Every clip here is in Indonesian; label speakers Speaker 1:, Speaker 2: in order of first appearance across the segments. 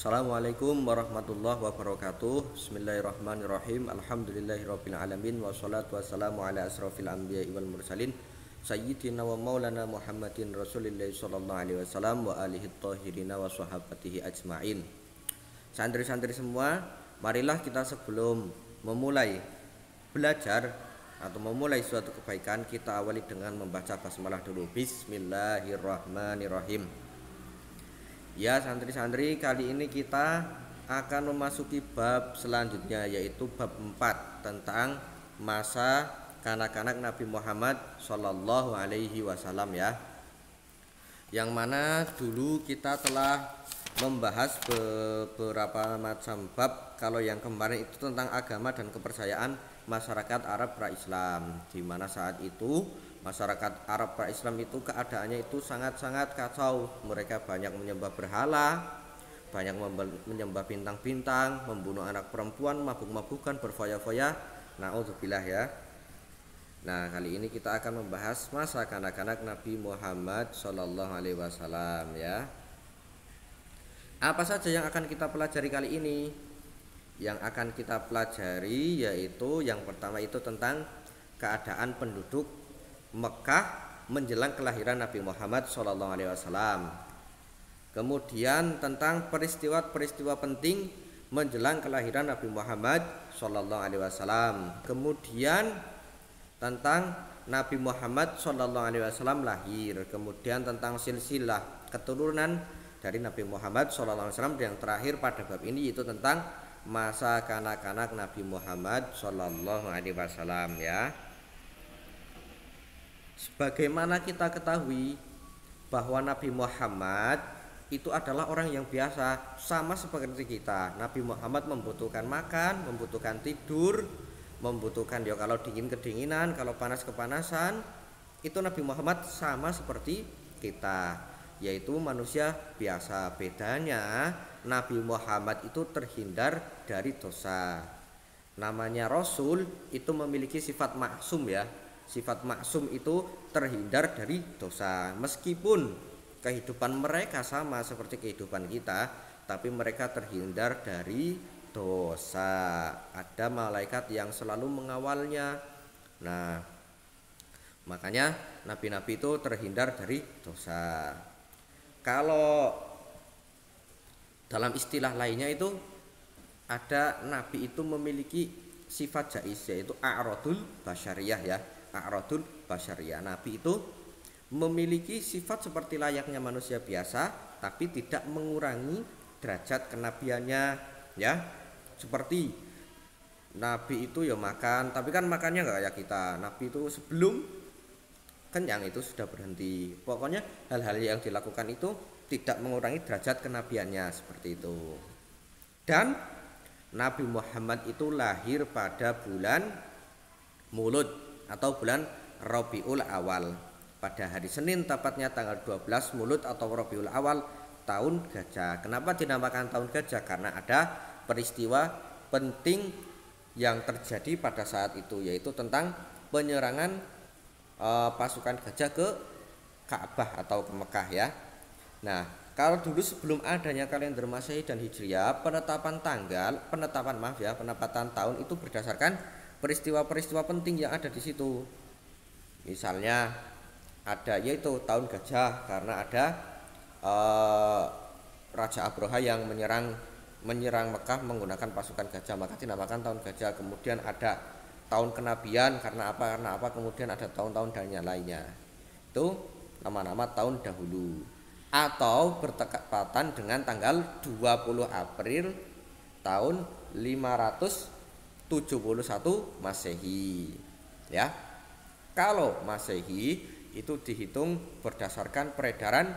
Speaker 1: Assalamualaikum warahmatullahi wabarakatuh. Bismillahirrahmanirrahim. Alhamdulillahirabbil alamin wassalatu wassalamu ala asrofil anbiya'i wal mursalin sayyidina wa maulana Muhammadin Rasulillahi sallallahu alaihi wasallam wa alihi thahirina wa sahabatihi ajmain. Santri-santri semua, marilah kita sebelum memulai belajar atau memulai suatu kebaikan, kita awali dengan membaca basmalah dulu. Bismillahirrahmanirrahim. Ya santri-santri, kali ini kita akan memasuki bab selanjutnya, yaitu bab 4 tentang masa kanak-kanak Nabi Muhammad Shallallahu Alaihi Wasallam ya. Yang mana dulu kita telah membahas beberapa macam bab. Kalau yang kemarin itu tentang agama dan kepercayaan masyarakat Arab pra-Islam, di mana saat itu masyarakat Arab pra-Islam itu keadaannya itu sangat-sangat kacau. Mereka banyak menyembah berhala, banyak menyembah bintang-bintang, membunuh anak perempuan, mabuk-mabukan, berfoya-foya. Na'udzubillah ya. Nah, kali ini kita akan membahas masa kanak-kanak Nabi Muhammad Shallallahu Alaihi Wasallam ya. Apa saja yang akan kita pelajari kali ini? Yang akan kita pelajari yaitu yang pertama itu tentang keadaan penduduk Mekah menjelang kelahiran Nabi Muhammad Shallallahu Alaihi Wasallam. Kemudian tentang peristiwa-peristiwa penting menjelang kelahiran Nabi Muhammad Shallallahu Alaihi Wasallam. Kemudian tentang Nabi Muhammad Shallallahu Alaihi Wasallam lahir. Kemudian tentang silsilah keturunan dari Nabi Muhammad Shallallahu Alaihi Wasallam. Yang terakhir pada bab ini yaitu tentang masa kanak-kanak Nabi Muhammad Shallallahu Alaihi Wasallam ya. Sebagaimana kita ketahui bahwa Nabi Muhammad itu adalah orang yang biasa, sama seperti kita. Nabi Muhammad membutuhkan makan, membutuhkan tidur, membutuhkan ya kalau dingin kedinginan, kalau panas kepanasan. Itu Nabi Muhammad sama seperti kita, yaitu manusia biasa. Bedanya Nabi Muhammad itu terhindar dari dosa. Namanya Rasul itu memiliki sifat maksum ya. Sifat maksum itu terhindar dari dosa. Meskipun kehidupan mereka sama seperti kehidupan kita, tapi mereka terhindar dari dosa. Ada malaikat yang selalu mengawalnya. Nah, makanya nabi-nabi itu terhindar dari dosa. Kalau dalam istilah lainnya itu ada nabi itu memiliki sifat jaiz, yaitu a'radul basyariyah ya. A'radul basyariyah, nabi itu memiliki sifat seperti layaknya manusia biasa, tapi tidak mengurangi derajat kenabiannya ya. Seperti nabi itu ya makan, tapi kan makannya nggak kayak kita. Nabi itu sebelum kenyang itu sudah berhenti. Pokoknya hal-hal yang dilakukan itu tidak mengurangi derajat kenabiannya, seperti itu. Dan Nabi Muhammad itu lahir pada bulan Mulud atau bulan Rabiul Awal, pada hari Senin, tepatnya tanggal 12 Mulud atau Rabiul Awal tahun gajah. Kenapa dinamakan tahun gajah? Karena ada peristiwa penting yang terjadi pada saat itu, yaitu tentang penyerangan pasukan gajah ke Ka'bah atau ke Mekah ya. Nah, kalau dulu sebelum adanya kalender Masehi dan Hijriah, penetapan tahun itu berdasarkan peristiwa-peristiwa penting yang ada di situ. Misalnya ada yaitu tahun gajah karena ada Raja Abroha yang menyerang Mekah menggunakan pasukan gajah, maka dinamakan tahun gajah. Kemudian ada tahun kenabian karena apa? Kemudian ada tahun-tahun dan yang lainnya. Itu nama-nama tahun dahulu. Atau bertepatan dengan tanggal 20 April tahun 571 Masehi ya. Kalau Masehi itu dihitung berdasarkan peredaran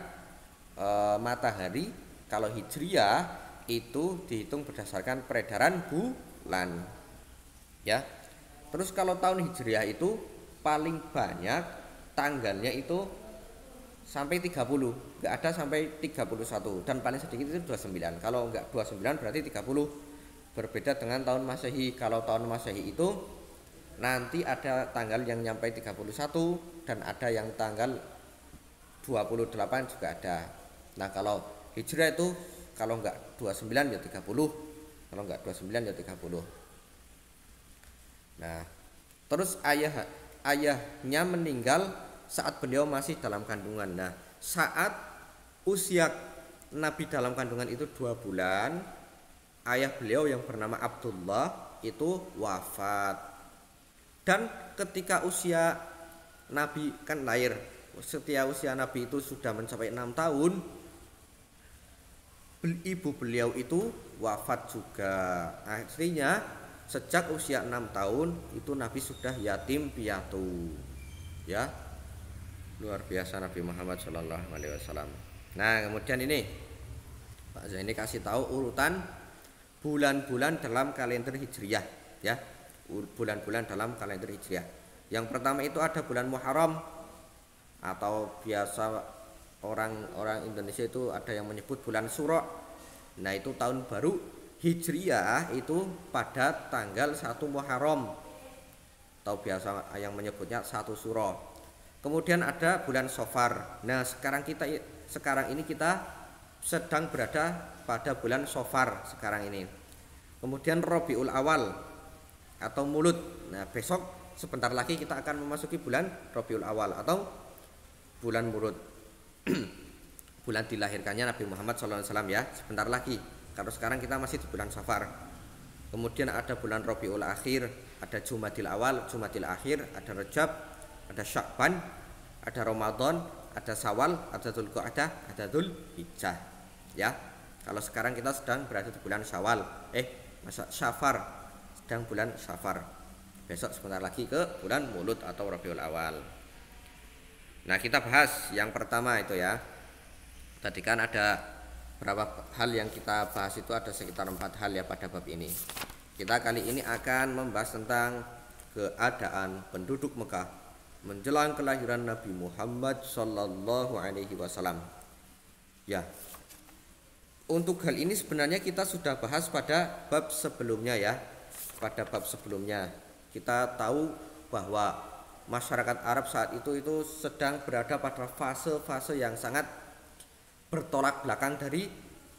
Speaker 1: matahari. Kalau Hijriah itu dihitung berdasarkan peredaran bulan ya. Terus kalau tahun Hijriah itu paling banyak tanggalnya itu sampai 30, enggak ada sampai 31, dan paling sedikit itu 29. Kalau enggak 29 berarti 30. Berbeda dengan tahun Masehi. Kalau tahun Masehi itu nanti ada tanggal yang nyampe 31 dan ada yang tanggal 28 juga ada. Nah, kalau Hijriah itu kalau enggak 29 ya 30, kalau enggak 29 ya 30. Nah, terus ayahnya meninggal saat beliau masih dalam kandungan. Nah, saat usia Nabi dalam kandungan itu 2 bulan, ayah beliau yang bernama Abdullah itu wafat. Dan ketika usia Nabi kan lahir, setiap usia Nabi itu sudah mencapai 6 tahun, ibu beliau itu wafat juga. Artinya sejak usia 6 tahun itu Nabi sudah yatim piatu. Ya. Luar biasa Nabi Muhammad SAW. Nah, kemudian ini Pak Zaini kasih tahu urutan bulan-bulan dalam kalender Hijriyah, ya. Bulan-bulan dalam kalender Hijriyah. Yang pertama itu ada bulan Muharram, atau biasa orang-orang Indonesia itu ada yang menyebut bulan Syura. Nah, itu tahun baru Hijriyah itu pada tanggal 1 Muharram, atau biasa yang menyebutnya 1 Syura. Kemudian ada bulan Safar. Nah, sekarang ini kita sedang berada pada bulan Safar sekarang ini. Kemudian Rabiul Awal atau Mulud. Nah, besok sebentar lagi kita akan memasuki bulan Rabiul Awal atau bulan Mulud. Bulan dilahirkannya Nabi Muhammad SAW, ya, sebentar lagi. Kalau sekarang kita masih di bulan Safar. Kemudian ada bulan Rabiul Akhir, ada Jumadil Awal, Jumadil Akhir, ada Rajab, ada Sya'ban, ada Ramadan, ada Syawal, ada Dzulqa'dah, ada Dzulhijjah. Ya. Kalau sekarang kita sedang berada di bulan Syawal, Syafar, sedang bulan Syafar. Besok sebentar lagi ke bulan Mulud atau Rabiul Awal. Nah, kita bahas yang pertama itu, ya. Tadi kan ada berapa hal yang kita bahas, itu ada sekitar 4 hal ya pada bab ini. Kita kali ini akan membahas tentang keadaan penduduk Mekah menjelang kelahiran Nabi Muhammad sallallahu alaihi wasallam. Ya. Untuk hal ini sebenarnya kita sudah bahas pada bab sebelumnya, ya. Pada bab sebelumnya kita tahu bahwa masyarakat Arab saat itu sedang berada pada fase-fase yang sangat bertolak belakang dari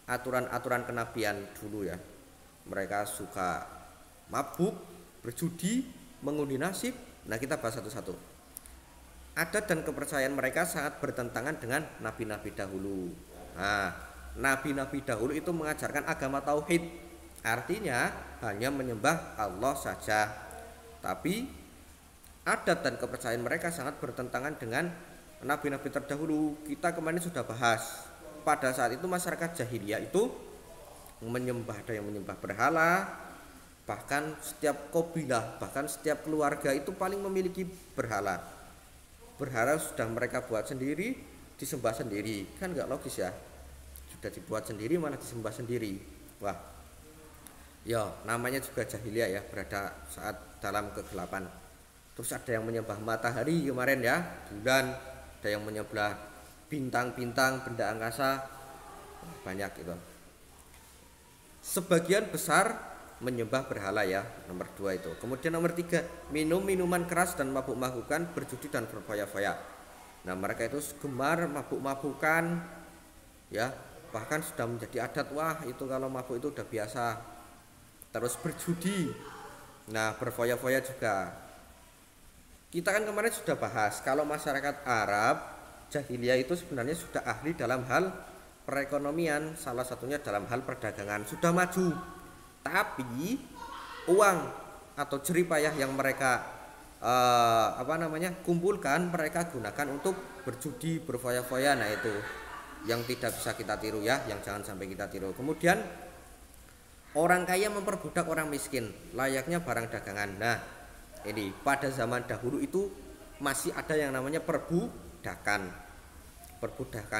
Speaker 1: aturan-aturan kenabian dulu, ya. Mereka suka mabuk, berjudi, mengundi nasib. Nah, kita bahas satu-satu. Adat dan kepercayaan mereka sangat bertentangan dengan nabi-nabi dahulu. Nah, nabi-nabi dahulu itu mengajarkan agama tauhid, artinya hanya menyembah Allah saja. Tapi adat dan kepercayaan mereka sangat bertentangan dengan nabi-nabi terdahulu. Kita kemarin sudah bahas. Pada saat itu masyarakat jahiliyah itu ada yang menyembah berhala, bahkan setiap kabilah, bahkan setiap keluarga itu paling memiliki berhala. Berhala sudah mereka buat sendiri, disembah sendiri. Kan gak logis, ya. Sudah dibuat sendiri malah disembah sendiri. Wah. Ya, namanya juga jahiliyah, ya, berada saat dalam kegelapan. Terus ada yang menyembah matahari kemarin, ya, bulan, ada yang menyembah bintang-bintang, benda angkasa, banyak itu. Sebagian besar menyembah berhala, ya, nomor 2 itu. Kemudian nomor 3, minum minuman keras dan mabuk-mabukan, berjudi dan berfoya-foya. Nah, mereka itu gemar mabuk-mabukan, ya, bahkan sudah menjadi adat. Wah, itu kalau mabuk itu udah biasa. Terus berjudi. Nah, berfoya-foya juga. Kita kan kemarin sudah bahas kalau masyarakat Arab jahiliyah itu sebenarnya sudah ahli dalam hal perekonomian, salah satunya dalam hal perdagangan, sudah maju. Tapi uang atau jeripayah yang mereka kumpulkan, mereka gunakan untuk berjudi, berfoya-foya. Nah, itu yang tidak bisa kita tiru, ya, yang jangan sampai kita tiru. Kemudian orang kaya memperbudak orang miskin layaknya barang dagangan. Nah, ini pada zaman dahulu itu masih ada yang namanya perbudakan.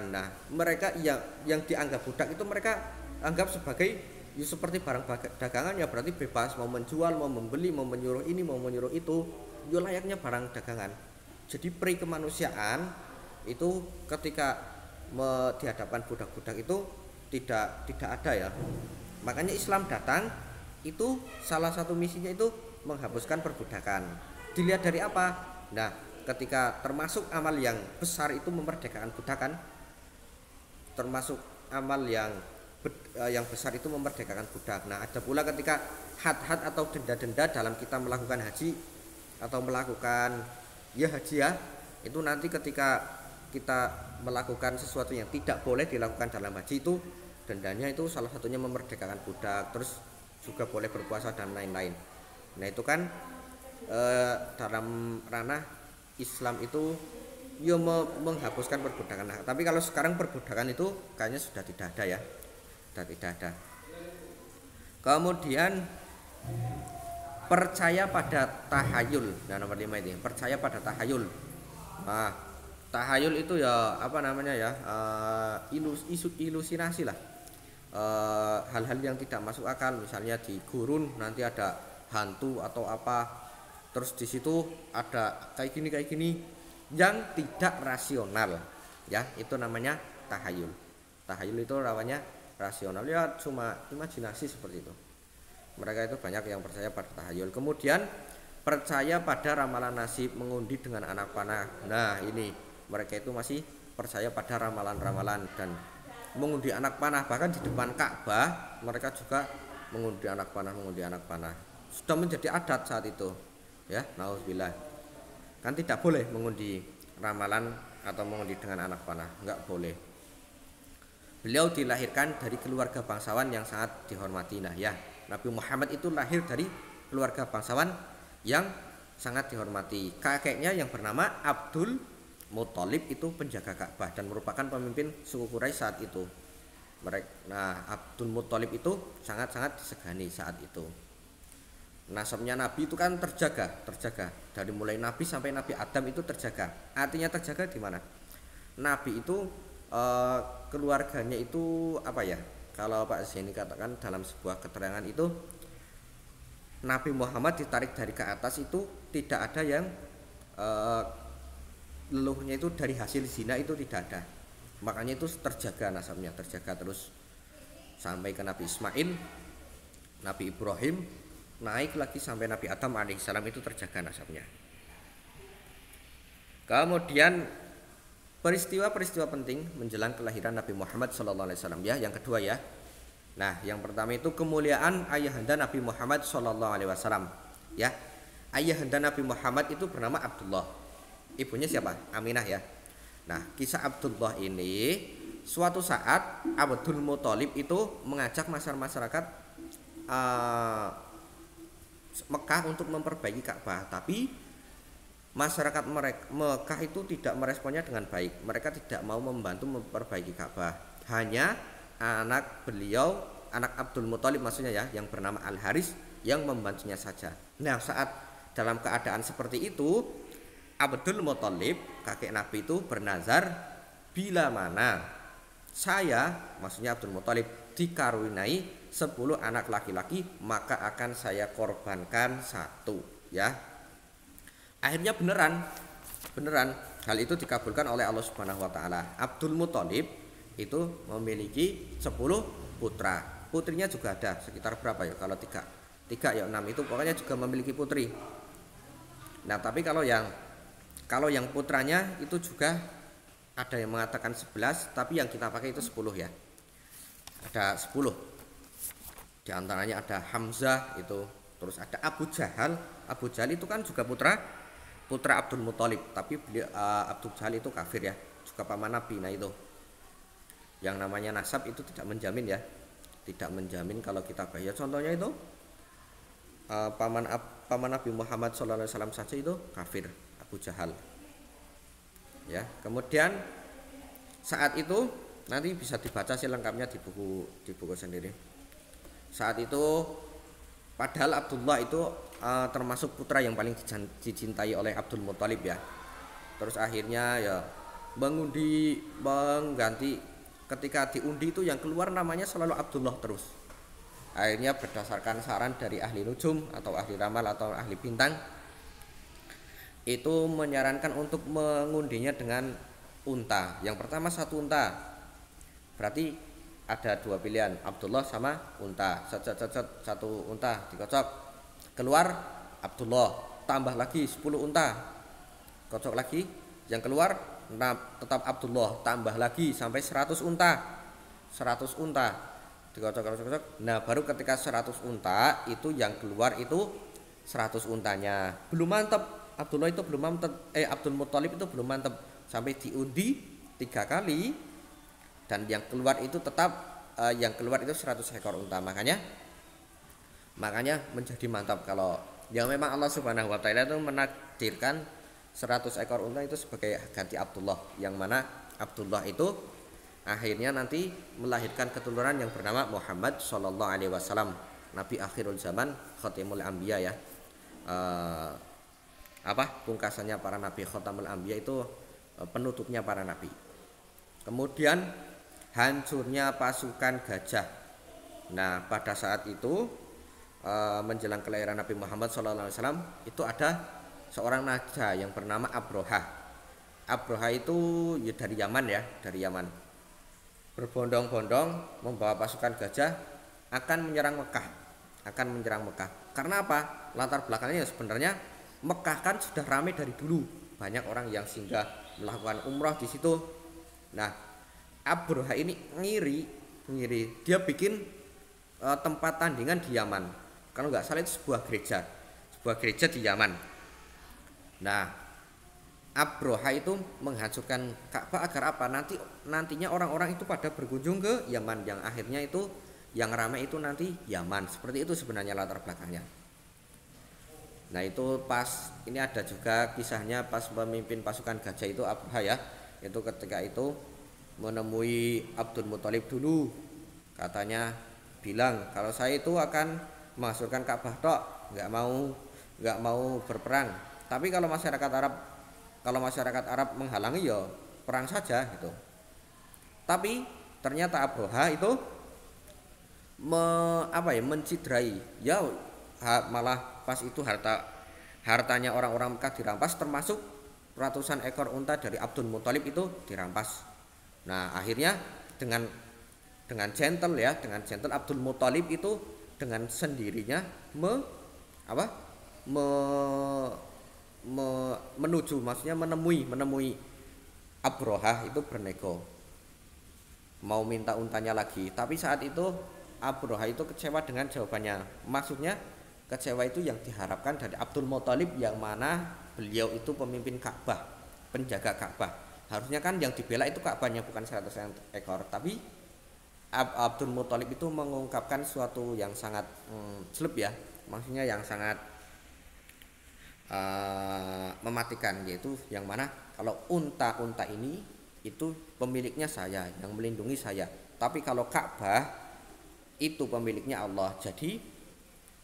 Speaker 1: Nah, mereka yang dianggap budak itu mereka anggap sebagai seperti barang dagangan, ya, berarti bebas mau menjual, mau membeli, mau menyuruh ini, mau menyuruh itu, ya layaknya barang dagangan. Jadi peri kemanusiaan itu ketika dihadapkan budak-budak itu tidak ada, ya. Makanya Islam datang itu salah satu misinya itu menghapuskan perbudakan. Dilihat dari apa? Nah, ketika termasuk amal yang besar itu memerdekakan budakan, termasuk amal yang yang besar itu memerdekakan budak. Nah, ada pula ketika had-had atau denda-denda dalam kita melakukan haji atau melakukan haji ya, itu nanti ketika kita melakukan sesuatu yang tidak boleh dilakukan dalam haji itu dendanya itu salah satunya memerdekakan budak, terus juga boleh berpuasa dan lain-lain. Nah, itu kan dalam ranah Islam itu menghapuskan perbudakan. Nah, tapi kalau sekarang perbudakan itu kayaknya sudah tidak ada ya. Sudah tidak ada. Kemudian percaya pada tahayul. Nah, nomor 5 ini, percaya pada tahayul. Nah, tahayul itu ya apa namanya ya? Ilusinasi lah. Hal-hal yang tidak masuk akal, misalnya di gurun nanti ada hantu atau apa. Terus di situ ada kayak gini yang tidak rasional. Ya, itu namanya tahayul. Tahayul itu namanya rasional ya, cuma imajinasi seperti itu. Mereka itu banyak yang percaya pada tahayul. Kemudian percaya pada ramalan nasib, mengundi dengan anak panah. Nah, ini mereka itu masih percaya pada ramalan-ramalan dan mengundi anak panah. Bahkan di depan Ka'bah mereka juga mengundi anak panah. Sudah menjadi adat saat itu. Ya, nauzubillah. Kan tidak boleh mengundi ramalan atau mengundi dengan anak panah, enggak boleh. Beliau dilahirkan dari keluarga bangsawan yang sangat dihormati. Nah ya, Nabi Muhammad itu lahir dari keluarga bangsawan yang sangat dihormati. Kakeknya yang bernama Abdul Muthalib itu penjaga Ka'bah dan merupakan pemimpin suku Quraisy saat itu. Nah, Abdul Muthalib itu sangat-sangat disegani saat itu. Nasabnya Nabi itu kan terjaga dari mulai Nabi sampai Nabi Adam itu terjaga. Artinya terjaga di mana? Nabi itu keluarganya itu apa ya? Kalau Pak Zaini katakan dalam sebuah keterangan itu Nabi Muhammad ditarik dari ke atas itu tidak ada yang leluhnya itu dari hasil zina, itu tidak ada. Makanya itu terjaga nasabnya, terjaga terus sampai ke Nabi Ismail, Nabi Ibrahim, naik lagi sampai Nabi Adam alaihissalam, itu terjaga nasabnya. Kemudian peristiwa-peristiwa penting menjelang kelahiran Nabi Muhammad SAW ya, yang kedua ya. Nah, yang pertama itu kemuliaan ayahanda Nabi Muhammad SAW ya. Ayahanda Nabi Muhammad itu bernama Abdullah. Ibunya siapa? Aminah ya. Nah, kisah Abdullah ini suatu saat Abdul Muthalib itu mengajak masyarakat Mekah untuk memperbaiki Ka'bah, tapi masyarakat Mekah itu tidak meresponnya dengan baik. Mereka tidak mau membantu memperbaiki Ka'bah. Hanya anak beliau, anak Abdul Muthalib maksudnya ya, yang bernama Al-Haris yang membantunya saja. Nah, saat dalam keadaan seperti itu, Abdul Muthalib, kakek Nabi itu bernazar, bila mana saya, maksudnya Abdul Muthalib, dikaruniai 10 anak laki-laki, maka akan saya korbankan 1 ya. Akhirnya beneran hal itu dikabulkan oleh Allah Subhanahu wa taala. Abdul Muthalib itu memiliki 10 putra. Putrinya juga ada sekitar berapa ya? Kalau 3 ya 6, itu pokoknya juga memiliki putri. Nah, tapi kalau yang putranya itu juga ada yang mengatakan 11, tapi yang kita pakai itu 10 ya. Ada 10. Di antaranya ada Hamzah itu, terus ada Abu Jahal. Abu Jahal itu kan juga putra Abdul Muthalib, tapi Abu Jahal itu kafir ya, juga paman Nabi. Nah, itu yang namanya nasab itu tidak menjamin ya, tidak menjamin kalau kita bayar. Contohnya itu paman Nabi Muhammad SAW saja itu kafir, Abu Jahal ya. Kemudian saat itu nanti bisa dibaca sih lengkapnya di buku sendiri. Saat itu padahal Abdullah itu termasuk putra yang paling dicintai oleh Abdul Muthalib ya. Terus akhirnya ya mengganti, ketika diundi itu yang keluar namanya selalu Abdullah terus. Akhirnya berdasarkan saran dari ahli nujum atau ahli ramal atau ahli bintang, itu menyarankan untuk mengundinya dengan unta. Yang pertama 1 unta. Berarti ada 2 pilihan, Abdullah sama unta. Satu unta dikocok, keluar Abdullah, tambah lagi 10 unta, kocok lagi, yang keluar tetap Abdullah, tambah lagi sampai 100 unta. dikocok-kocok. Nah, baru ketika 100 unta itu yang keluar itu 100 untanya. Belum mantap. Abdullah itu belum mantap. Abdul Muthalib itu belum mantap. Sampai diundi 3 kali dan yang keluar itu tetap yang keluar itu 100 ekor unta. Makanya menjadi mantap kalau yang memang Allah Subhanahu wa taala itu menakdirkan 100 ekor unta itu sebagai ganti Abdullah, yang mana Abdullah itu akhirnya nanti melahirkan keturunan yang bernama Muhammad sallallahu alaihi wasallam, nabi akhirul zaman, khatimul anbiya ya. Pungkasannya para nabi, khatamul anbiya itu penutupnya para nabi. Kemudian hancurnya pasukan gajah. Nah, pada saat itu menjelang kelahiran Nabi Muhammad sallallahu alaihi wasallam itu ada seorang naja yang bernama Abroha. Abroha itu ya dari Yaman. Berbondong-bondong membawa pasukan gajah akan menyerang Mekah. Karena apa? Latar belakangnya sebenarnya Mekah kan sudah ramai dari dulu. Banyak orang yang singgah melakukan umrah di situ. Nah, Abroha ini ngiri. Dia bikin tempat tandingan di Yaman. Kalau nggak salah itu sebuah gereja di Yaman. Nah, Abroha itu menghancurkan Ka'bah agar apa? Nantinya orang-orang itu pada berkunjung ke Yaman, yang akhirnya itu yang ramai itu nanti Yaman. Seperti itu sebenarnya latar belakangnya. Nah, itu pas ini ada juga kisahnya pas pemimpin pasukan gajah itu Abroha ya. Itu ketika itu menemui Abdul Muthalib dulu. Katanya bilang kalau saya itu akan menghancurkan Ka'bah tok, nggak mau berperang. Tapi kalau masyarakat Arab menghalangi ya perang saja gitu. Tapi ternyata Abroha itu mencidrai. Ya malah pas itu hartanya orang-orang Mekah dirampas, termasuk ratusan ekor unta dari Abdul Muthalib itu dirampas. Nah, akhirnya dengan gentle Abdul Muthalib itu dengan sendirinya menemui Abroha itu bernego mau minta untanya lagi. Tapi saat itu Abroha itu kecewa dengan jawabannya. Maksudnya kecewa itu yang diharapkan dari Abdul Muthalib, yang mana beliau itu pemimpin Ka'bah, penjaga Ka'bah. Harusnya kan yang dibela itu Ka'bahnya, bukan 100 ekor. Tapi Abdul Muthalib itu mengungkapkan suatu yang sangat slep ya, maksudnya yang sangat mematikan, yaitu yang mana kalau unta-unta ini itu pemiliknya saya, yang melindungi saya. Tapi kalau Ka'bah itu pemiliknya Allah, jadi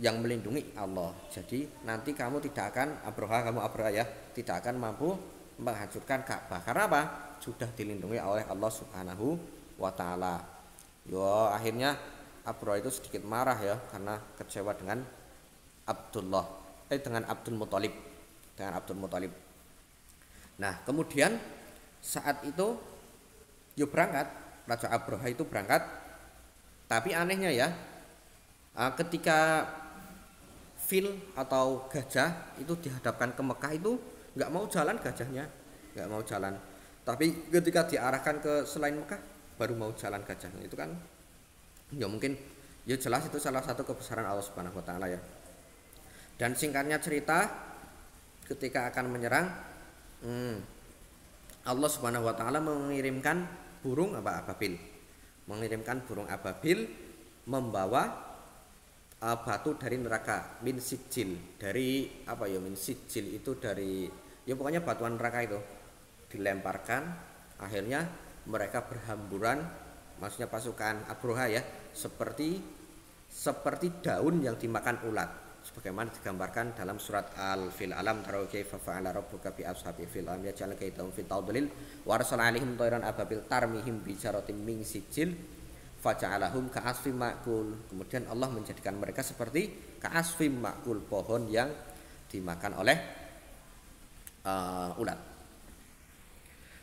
Speaker 1: yang melindungi Allah. Jadi nanti kamu tidak akan Abroha ya, tidak akan mampu menghancurkan Ka'bah. Karena apa? Sudah dilindungi oleh Allah Subhanahu wa taala. Akhirnya Abroha itu sedikit marah ya, karena kecewa dengan Abdul Muthalib. Nah, kemudian saat itu berangkat Raja Abroha itu berangkat. Tapi anehnya ya, ketika fil atau gajah itu dihadapkan ke Mekah itu nggak mau jalan gajahnya, nggak mau jalan. Tapi ketika diarahkan ke selain Mekah baru mau jalan gajahnya. Itu kan ya mungkin ya jelas itu salah satu kebesaran Allah Subhanahu wa taala ya. Dan singkatnya cerita, ketika akan menyerang Allah Subhanahu wa taala mengirimkan burung ababil. Membawa batu dari neraka, min sijil itu dari ya pokoknya batuan neraka itu dilemparkan. Akhirnya mereka berhamburan, maksudnya pasukan Abroha ya, seperti daun yang dimakan ulat, sebagaimana digambarkan dalam surat Al-Fil. Alam tara kaifa fa'ala rabbuka bi ashabil fil am yaj'al kaidahum fi tawdilil wa arsala 'alaihim tayran ababil tarmihim bi syaratin min sijil faja'alahum ka'asfim ma'kul. Kemudian Allah menjadikan mereka seperti ka'asfim ma'kul, pohon yang dimakan oleh ulat.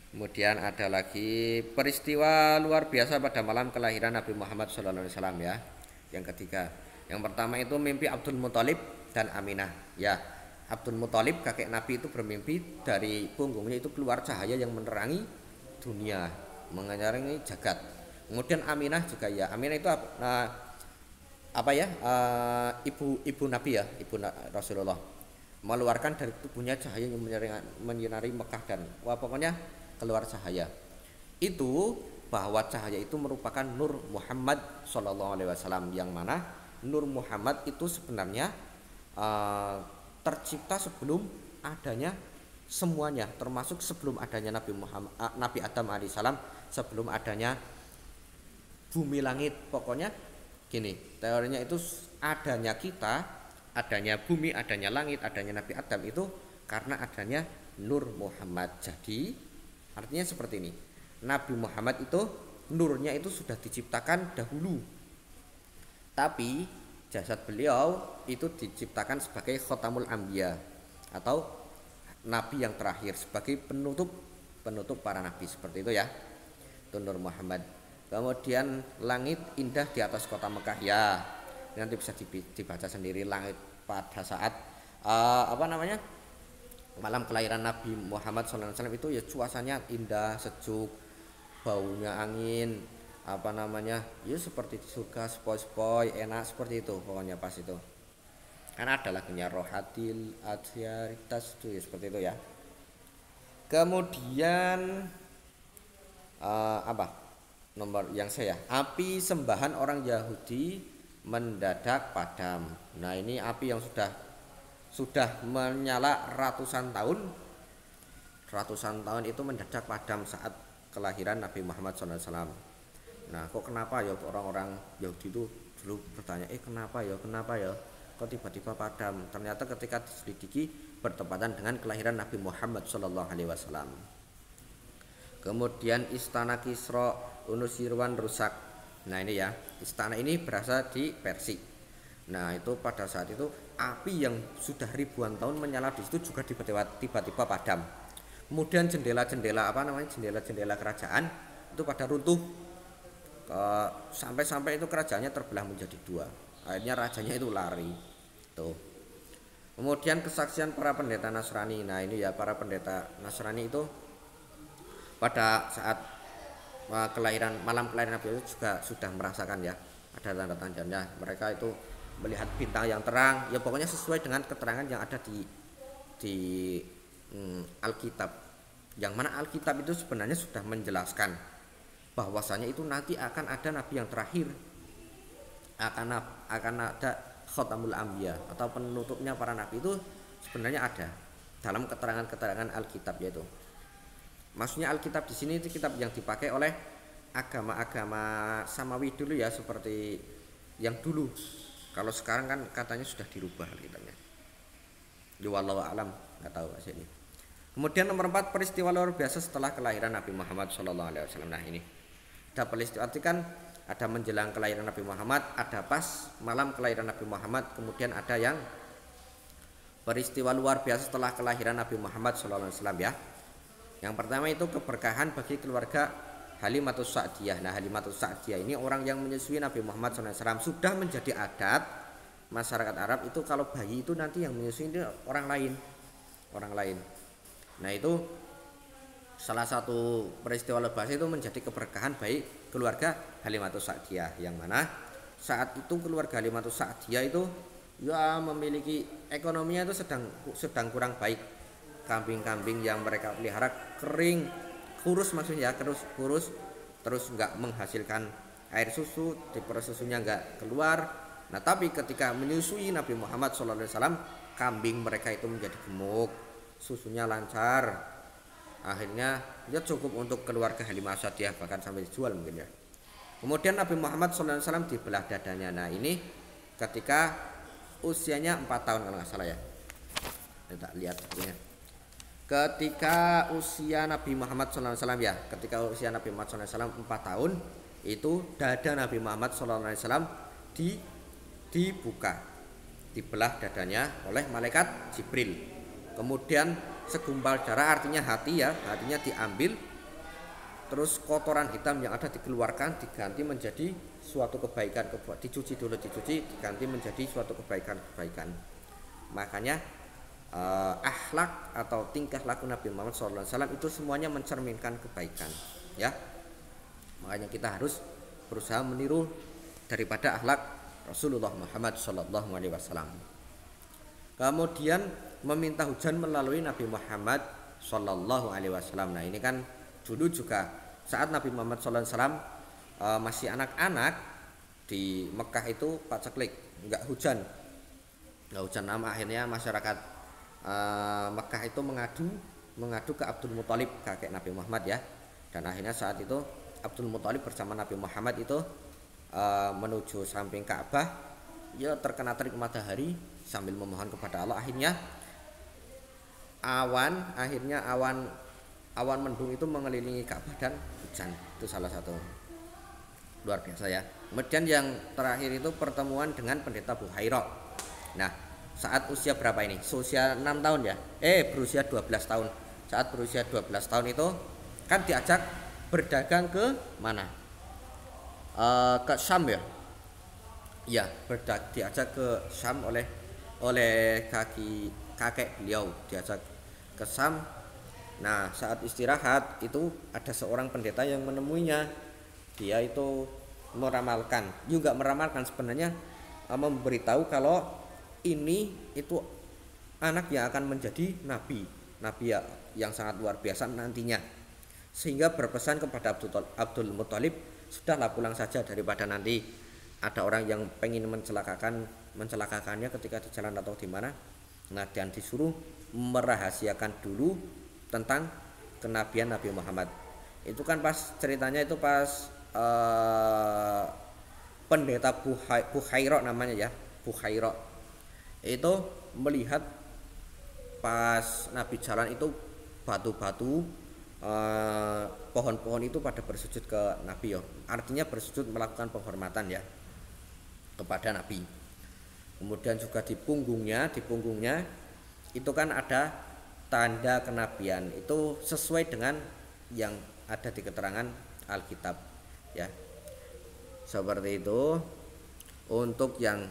Speaker 1: Kemudian ada lagi peristiwa luar biasa pada malam kelahiran Nabi Muhammad SAW ya. Yang ketiga, yang pertama itu mimpi Abdul Muthalib dan Aminah ya. Abdul Muthalib kakek Nabi itu bermimpi dari punggungnya itu keluar cahaya yang menerangi dunia, menerangi jagat. Kemudian Aminah juga ya. Aminah itu apa ya? Ibu Nabi ya, Rasulullah. Mengeluarkan dari tubuhnya cahaya yang menyinari Mekah dan wah pokoknya keluar cahaya. Itu bahwa cahaya itu merupakan Nur Muhammad Shallallahu Alaihi Wasallam, yang mana Nur Muhammad itu sebenarnya tercipta sebelum adanya semuanya, termasuk sebelum adanya Nabi Adam alaihissalam, sebelum adanya bumi langit. Pokoknya gini, teorinya itu adanya kita, adanya bumi, adanya langit, adanya Nabi Adam itu karena adanya Nur Muhammad. Jadi artinya seperti ini, Nabi Muhammad itu nurnya itu sudah diciptakan dahulu, tapi jasad beliau itu diciptakan sebagai khotamul anbiya atau nabi yang terakhir, sebagai penutup para nabi, seperti itu ya. Itu Nur Muhammad. Kemudian langit indah di atas kota Mekah ya. Nanti bisa dibaca sendiri langit pada saat malam kelahiran Nabi Muhammad SAW itu ya suasananya indah, sejuk, baunya angin, ya seperti di surga, sepoi-sepoi, enak seperti itu pokoknya pas itu. Kan ada lagunya Rohatil Adyaritas itu ya, seperti itu ya. Kemudian nomor yang saya, api sembahan orang Yahudi mendadak padam. Nah ini api yang sudah menyala ratusan tahun itu mendadak padam saat kelahiran Nabi Muhammad SAW. Nah kok kenapa ya orang-orang Yahudi itu dulu bertanya, kenapa ya kok tiba-tiba padam? Ternyata ketika diselidiki bertepatan dengan kelahiran Nabi Muhammad SAW. Kemudian istana Kisra Unusirwan rusak. Nah ini ya, istana ini berasal di Persik. Nah itu pada saat itu api yang sudah ribuan tahun menyala di situ juga tiba-tiba padam. Kemudian jendela-jendela kerajaan itu pada runtuh, sampai itu kerajaannya terbelah menjadi dua. Akhirnya rajanya itu lari. Tuh. Kemudian kesaksian para pendeta Nasrani. Nah ini ya, para pendeta Nasrani itu pada saat malam kelahiran Nabi itu juga sudah merasakan ya, ada tanda-tandanya. Mereka itu melihat bintang yang terang, ya pokoknya sesuai dengan keterangan yang ada di Alkitab, yang mana Alkitab itu sebenarnya sudah menjelaskan bahwasanya itu nanti akan ada nabi yang terakhir, akan ada khotamul anbiya atau penutupnya para nabi, itu sebenarnya ada dalam keterangan Alkitab. Yaitu maksudnya Alkitab di sini itu kitab yang dipakai oleh agama-agama samawi dulu ya, seperti yang dulu. Kalau sekarang kan katanya sudah dirubah Alkitabnya. Ya wallahu alam, enggak tahu Mas ini. Kemudian nomor 4, peristiwa luar biasa setelah kelahiran Nabi Muhammad SAW. Nah ini ada peristiwa, arti kan ada menjelang kelahiran Nabi Muhammad, ada pas malam kelahiran Nabi Muhammad, kemudian ada yang peristiwa luar biasa setelah kelahiran Nabi Muhammad SAW ya. Yang pertama itu keberkahan bagi keluarga Halimatus Sa'diyah. Nah Halimatus Sa'diyah ini orang yang menyusui Nabi Muhammad SAW. Sudah menjadi adat masyarakat Arab itu kalau bayi itu nanti yang menyusui itu orang lain. Nah itu salah satu peristiwa lebas itu menjadi keberkahan bagi keluarga Halimatus Sa'diyah, yang mana saat itu keluarga Halimatus Sa'diyah itu ya memiliki ekonominya itu sedang kurang baik. Kambing-kambing yang mereka pelihara kering, kurus maksudnya, kurus terus nggak menghasilkan air susu, tipe susunya nggak keluar. Nah tapi ketika menyusui Nabi Muhammad SAW, kambing mereka itu menjadi gemuk, susunya lancar. Akhirnya ya cukup untuk keluarga Halimah Sa'diyah, bahkan sampai dijual mungkin ya. Kemudian Nabi Muhammad SAW dibelah dadanya. Nah ini ketika usianya 4 tahun kalau nggak salah ya. Kita lihat ya. Ketika usia Nabi Muhammad SAW ya, ketika usia Nabi Muhammad SAW 4 tahun, itu dada Nabi Muhammad SAW dibuka, dibelah dadanya oleh malaikat Jibril. Kemudian segumpal darah, artinya hatinya diambil, terus kotoran hitam yang ada dikeluarkan, diganti menjadi suatu kebaikan, dicuci, diganti menjadi suatu kebaikan. Makanya akhlak atau tingkah laku Nabi Muhammad SAW itu semuanya mencerminkan kebaikan ya. Makanya kita harus berusaha meniru daripada akhlak Rasulullah Muhammad Shallallahu Alaihi Wasallam. Kemudian meminta hujan melalui Nabi Muhammad Shallallahu Alaihi Wasallam. Nah ini kan dulu juga saat Nabi Muhammad Shallallahu Alaihi Wasallam masih anak-anak di Mekah itu paceklik, nggak hujan. Akhirnya masyarakat Mekah itu mengadu ke Abdul Muthalib, kakek Nabi Muhammad ya. Dan akhirnya saat itu Abdul Muthalib bersama Nabi Muhammad itu menuju samping Ka'bah, ya terkena terik matahari sambil memohon kepada Allah. Akhirnya awan mendung itu mengelilingi Ka'bah dan hujan. Itu salah satu luar biasa ya. Kemudian yang terakhir itu pertemuan dengan pendeta Buhairah. Nah saat usia berapa ini? Usia 6 tahun ya. Berusia 12 tahun. Saat berusia 12 tahun itu kan diajak berdagang ke mana? Ke Syam ya. Ya, diajak ke Syam oleh kakek beliau, diajak ke Syam. Nah, saat istirahat itu ada seorang pendeta yang menemuinya. Dia itu meramalkan sebenarnya, memberitahu kalau ini itu anak yang akan menjadi nabi ya, yang sangat luar biasa nantinya. Sehingga berpesan kepada Abdul Muthalib, sudahlah pulang saja daripada nanti ada orang yang pengen mencelakakannya ketika di jalan atau di mana. Nah, dan disuruh merahasiakan dulu tentang kenabian Nabi Muhammad. Itu kan pas ceritanya itu pas pendeta Buhairah namanya ya, Buhairah itu melihat pas Nabi jalan itu batu-batu, pohon-pohon itu pada bersujud ke Nabi ya. Artinya bersujud melakukan penghormatan ya kepada Nabi. Kemudian juga di punggungnya itu kan ada tanda kenabian, itu sesuai dengan yang ada di keterangan Alkitab ya. Seperti itu. Untuk yang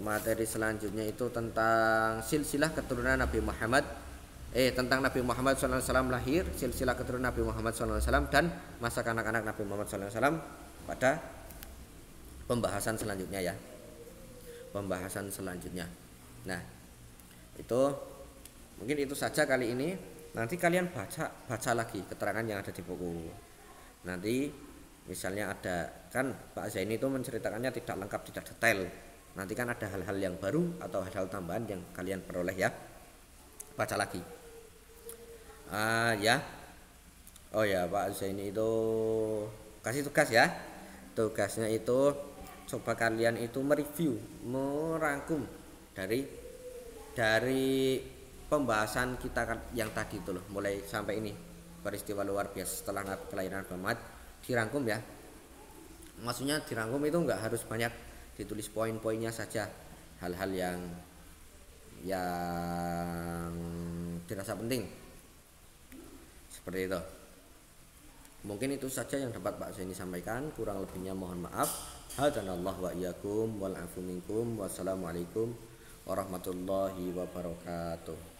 Speaker 1: materi selanjutnya itu tentang silsilah keturunan Nabi Muhammad, tentang Nabi Muhammad SAW lahir, silsilah keturunan Nabi Muhammad SAW dan masa kanak-kanak Nabi Muhammad SAW pada pembahasan selanjutnya ya. Nah itu mungkin itu saja kali ini. Nanti kalian baca lagi keterangan yang ada di buku. Nanti misalnya ada kan Pak Zaini itu menceritakannya tidak lengkap, tidak detail. Nanti kan ada hal-hal yang baru atau hal-hal tambahan yang kalian peroleh ya. Baca lagi. Ya. Oh ya, Pak Zaini itu kasih tugas ya. Tugasnya itu coba kalian itu mereview, merangkum dari pembahasan kita yang tadi itu loh, mulai sampai ini peristiwa luar biasa setelah kelahiran Muhammad, dirangkum ya. Maksudnya dirangkum itu enggak harus banyak, ditulis poin-poinnya saja, hal-hal yang dirasa penting seperti itu. Mungkin itu saja yang dapat Pak Zaini sampaikan, kurang lebihnya mohon maaf. Hadanallahu wa iyyakum wal afu minkum. Wassalamualaikum warahmatullahi wabarakatuh.